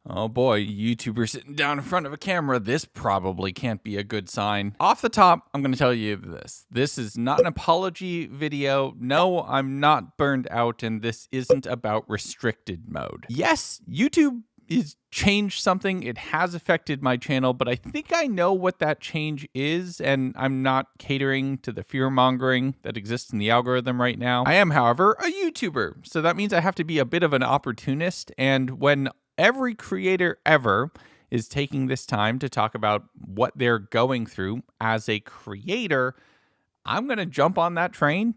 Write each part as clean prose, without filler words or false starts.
Oh boy, YouTuber sitting down in front of a camera. This probably can't be a good sign. Off the top, I'm going to tell you this. This is not an apology video. No, I'm not burned out, and this isn't about restricted mode. Yes, YouTube is changed something. It has affected my channel, but I think I know what that change is, and I'm not catering to the fear-mongering that exists in the algorithm right now. I am, however, a YouTuber, so that means I have to be a bit of an opportunist, and when every creator ever is taking this time to talk about what they're going through as a creator, I'm going to jump on that train.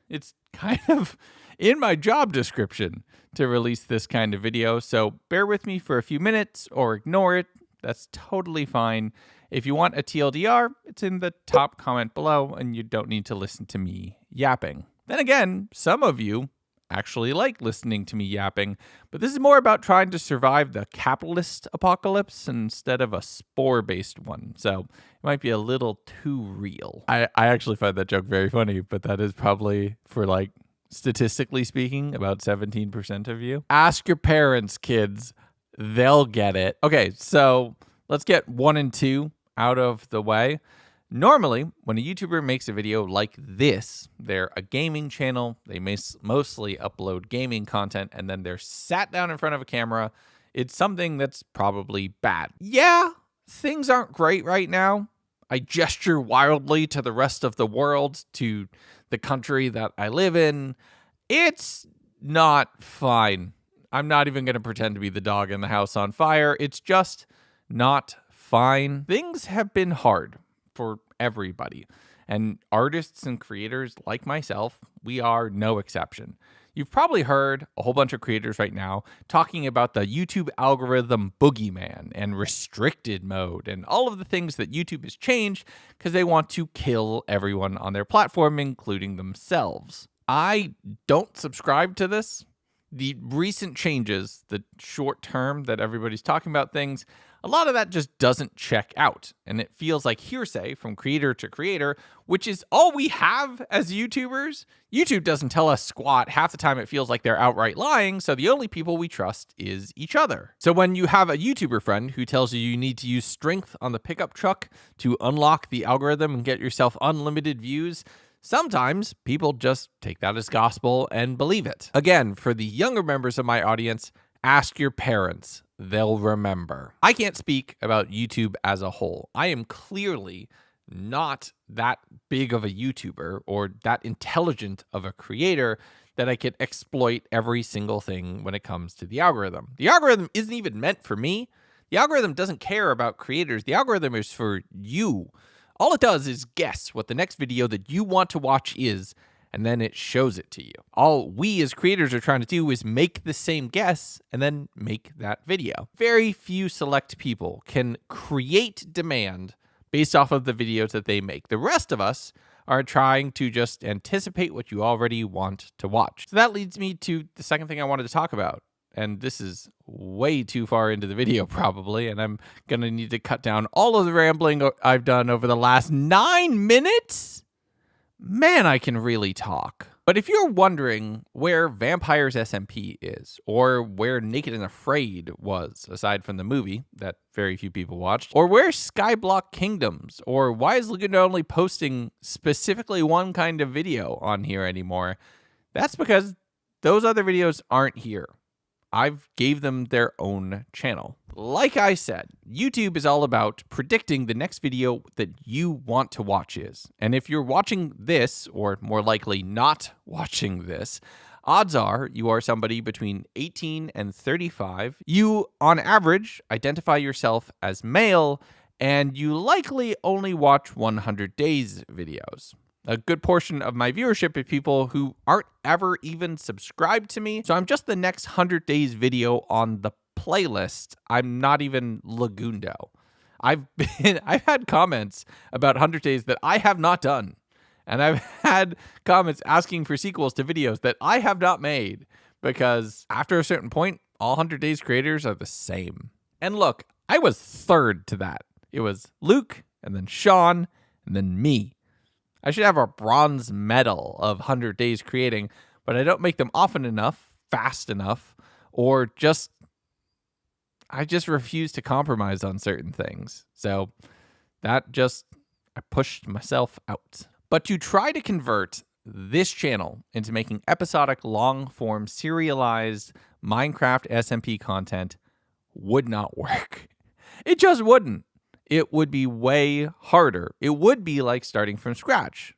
It's kind of in my job description to release this kind of video, so bear with me for a few minutes or ignore it. That's totally fine. If you want a TLDR, it's in the top comment below, and you don't need to listen to me yapping. Then again, some of you actually like listening to me yapping, but this is more about trying to survive the capitalist apocalypse instead of a spore-based one, so it might be a little too real. I actually find that joke very funny, but that is probably, for like, statistically speaking, about 17% of you. Ask your parents, kids. They'll get it. Okay, so let's get 1 and 2 out of the way. Normally, when a YouTuber makes a video like this, they're a gaming channel, they mostly upload gaming content, and then they're sat down in front of a camera. It's something that's probably bad. Yeah, things aren't great right now. I gesture wildly to the rest of the world, to the country that I live in. It's not fine. I'm not even going to pretend to be the dog in the house on fire. It's just not fine. Things have been hard for everybody, and artists and creators like myself, we are no exception. You've probably heard a whole bunch of creators right now talking about the YouTube algorithm boogeyman and restricted mode and all of the things that YouTube has changed because they want to kill everyone on their platform, including themselves. I don't subscribe to this. The recent changes, the short term that everybody's talking about things, a lot of that just doesn't check out, and it feels like hearsay from creator to creator, which is all we have as YouTubers. YouTube doesn't tell us squat. Half the time it feels like they're outright lying, so the only people we trust is each other. So when you have a YouTuber friend who tells you you need to use strength on the pickup truck to unlock the algorithm and get yourself unlimited views, sometimes people just take that as gospel and believe it. Again, for the younger members of my audience, ask your parents. They'll remember. I can't speak about YouTube as a whole. I am clearly not that big of a YouTuber or that intelligent of a creator that I could exploit every single thing when it comes to the algorithm. The algorithm isn't even meant for me. The algorithm doesn't care about creators. The algorithm is for you. All it does is guess what the next video that you want to watch is, and then it shows it to you. All we as creators are trying to do is make the same guess and then make that video. Very few select people can create demand based off of the videos that they make. The rest of us are trying to just anticipate what you already want to watch. So that leads me to the second thing I wanted to talk about. And this is way too far into the video probably, and I'm going to need to cut down all of the rambling I've done over the last 9 minutes. Man, I can really talk. But if you're wondering where Vampires SMP is, or where Naked and Afraid was, aside from the movie that very few people watched, or where Skyblock Kingdoms, or why is Lugondo only posting specifically one kind of video on here anymore, that's because those other videos aren't here. I've gave them their own channel. Like I said, YouTube is all about predicting the next video that you want to watch is. And if you're watching this, or more likely not watching this, odds are you are somebody between 18 and 35. You, on average, identify yourself as male, and you likely only watch 100 Days videos. A good portion of my viewership is people who aren't ever even subscribed to me. So I'm just the next 100 Days video on the playlist. I'm not even Lugondo. I've had comments about 100 Days that I have not done. And I've had comments asking for sequels to videos that I have not made, because after a certain point, all 100 Days creators are the same. And look, I was third to that. It was Luke, and then Sean, and then me. I should have a bronze medal of 100 Days creating, but I don't make them often enough, fast enough, or just I just refuse to compromise on certain things. So I pushed myself out. But to try to convert this channel into making episodic, long-form, serialized Minecraft SMP content would not work. It just wouldn't. It would be way harder. It would be like starting from scratch.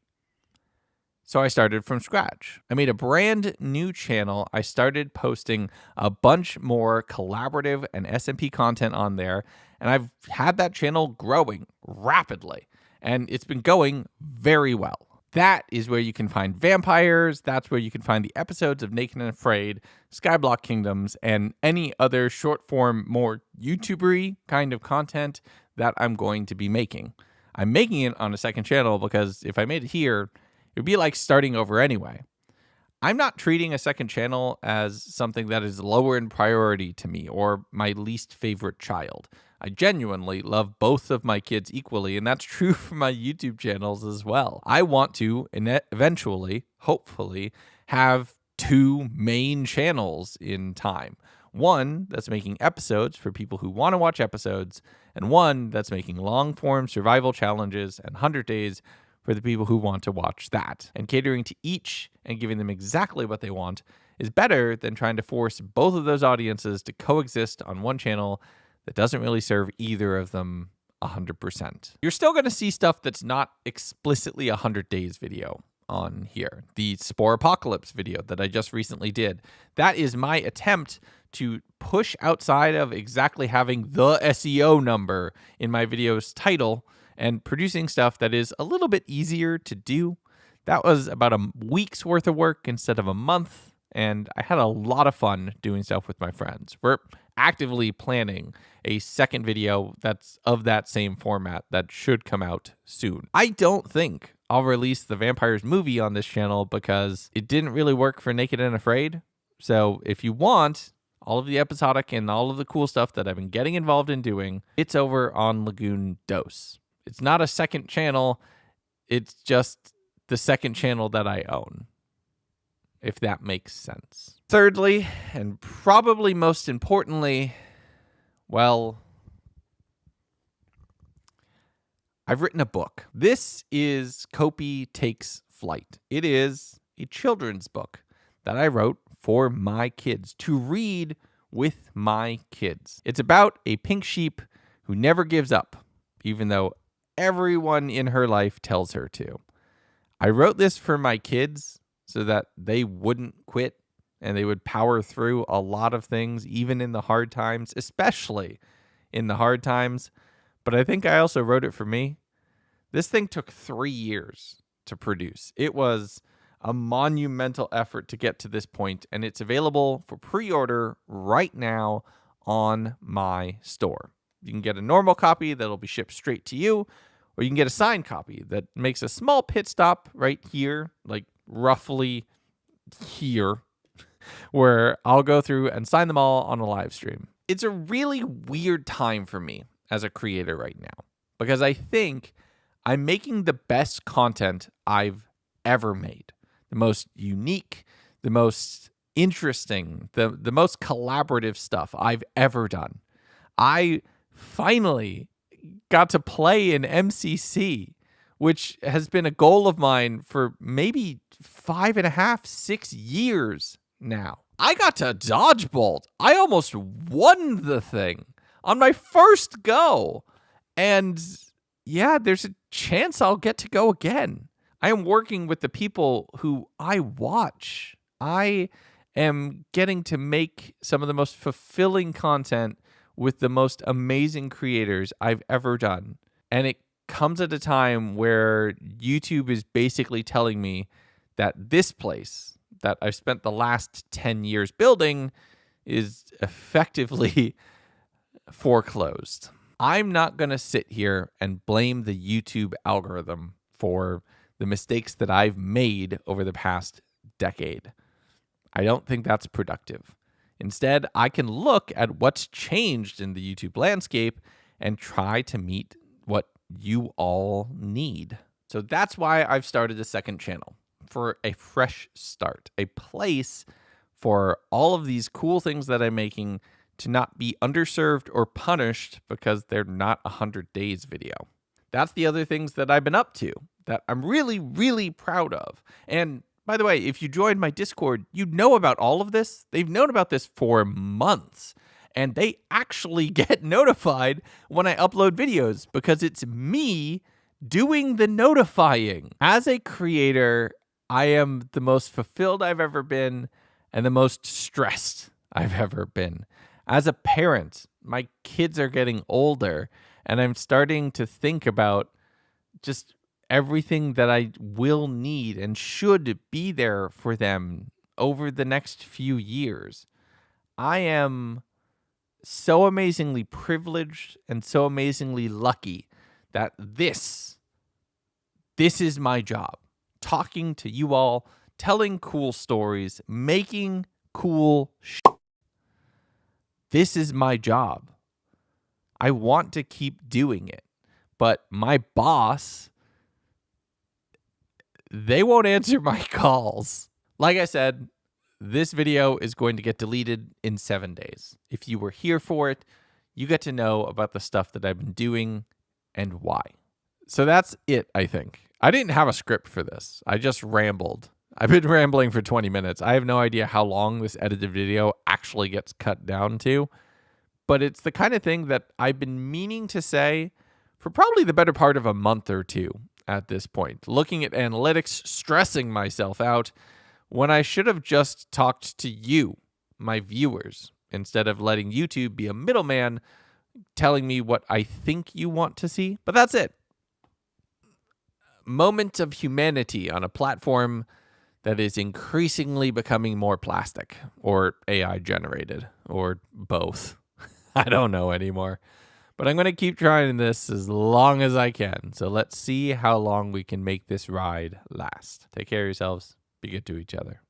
So I started from scratch. I made a brand new channel. I started posting a bunch more collaborative and SMP content on there, and I've had that channel growing rapidly, and it's been going very well. That is where you can find vampires. That's where you can find the episodes of Naked and Afraid, Skyblock Kingdoms, and any other short form, more YouTuber-y kind of content that I'm going to be making. I'm making it on a second channel because if I made it here, it would be like starting over anyway. I'm not treating a second channel as something that is lower in priority to me or my least favorite child. I genuinely love both of my kids equally, and that's true for my YouTube channels as well. I want to eventually, hopefully, have two main channels in time. One that's making episodes for people who want to watch episodes, and one that's making long-form survival challenges and 100 days for the people who want to watch that. And catering to each and giving them exactly what they want is better than trying to force both of those audiences to coexist on one channel that doesn't really serve either of them 100%. You're still going to see stuff that's not explicitly a 100 days video on here. The Spore Apocalypse video that I just recently did. That is my attempt to push outside of exactly having the SEO number in my video's title and producing stuff that is a little bit easier to do. That was about a week's worth of work instead of a month, and I had a lot of fun doing stuff with my friends. We're actively planning a second video that's of that same format that should come out soon. I don't think I'll release the Vampires movie on this channel because it didn't really work for Naked and Afraid. So if you want all of the episodic and all of the cool stuff that I've been getting involved in doing, it's over on Lagoon Dose. It's not a second channel. It's just the second channel that I own, if that makes sense. Thirdly, and probably most importantly, well, I've written a book. This is Copy Takes Flight. It is a children's book that I wrote for my kids to read with my kids. It's about a pink sheep who never gives up, even though everyone in her life tells her to. I wrote this for my kids so that they wouldn't quit and they would power through a lot of things, even in the hard times, especially in the hard times. But I think I also wrote it for me. This thing took 3 years to produce. It was a monumental effort to get to this point, and it's available for pre-order right now on my store. You can get a normal copy that'll be shipped straight to you, or you can get a signed copy that makes a small pit stop right here, like roughly here, where I'll go through and sign them all on a live stream. It's a really weird time for me as a creator right now, because I think I'm making the best content I've ever made. The most unique, the most interesting, the most collaborative stuff I've ever done. I finally got to play in MCC, which has been a goal of mine for maybe 5.5, 6 years now. I got to dodgebolt. I almost won the thing on my first go. And yeah, there's a chance I'll get to go again. I am working with the people who I watch. I am getting to make some of the most fulfilling content with the most amazing creators I've ever done. And it comes at a time where YouTube is basically telling me that this place that I've spent the last 10 years building is effectively foreclosed. I'm not going to sit here and blame the YouTube algorithm for the mistakes that I've made over the past decade. I don't think that's productive. Instead, I can look at what's changed in the YouTube landscape and try to meet what you all need. So that's why I've started a second channel, for a fresh start, a place for all of these cool things that I'm making to not be underserved or punished because they're not a 100 days video. That's the other things that I've been up to that I'm really, really proud of. And by the way, if you joined my Discord, you know about all of this. They've known about this for months. And they actually get notified when I upload videos because it's me doing the notifying. As a creator, I am the most fulfilled I've ever been and the most stressed I've ever been. As a parent, my kids are getting older and I'm starting to think about just everything that I will need and should be there for them over the next few years. I am so amazingly privileged and so amazingly lucky that this is my job. Talking to you all, telling cool stories, making cool shit. This is my job. I want to keep doing it. But my boss, they won't answer my calls. Like I said, this video is going to get deleted in 7 days. If you were here for it, you get to know about the stuff that I've been doing and why. So that's it, I think. I didn't have a script for this. I just rambled. I've been rambling for 20 minutes. I have no idea how long this edited video actually gets cut down to, but it's the kind of thing that I've been meaning to say for probably the better part of a month or two at this point. Looking at analytics, stressing myself out, when I should have just talked to you, my viewers, instead of letting YouTube be a middleman telling me what I think you want to see. But that's it. Moment of humanity on a platform that is increasingly becoming more plastic or AI generated or both. I don't know anymore. But I'm going to keep trying this as long as I can. So let's see how long we can make this ride last. Take care of yourselves. Be good to each other.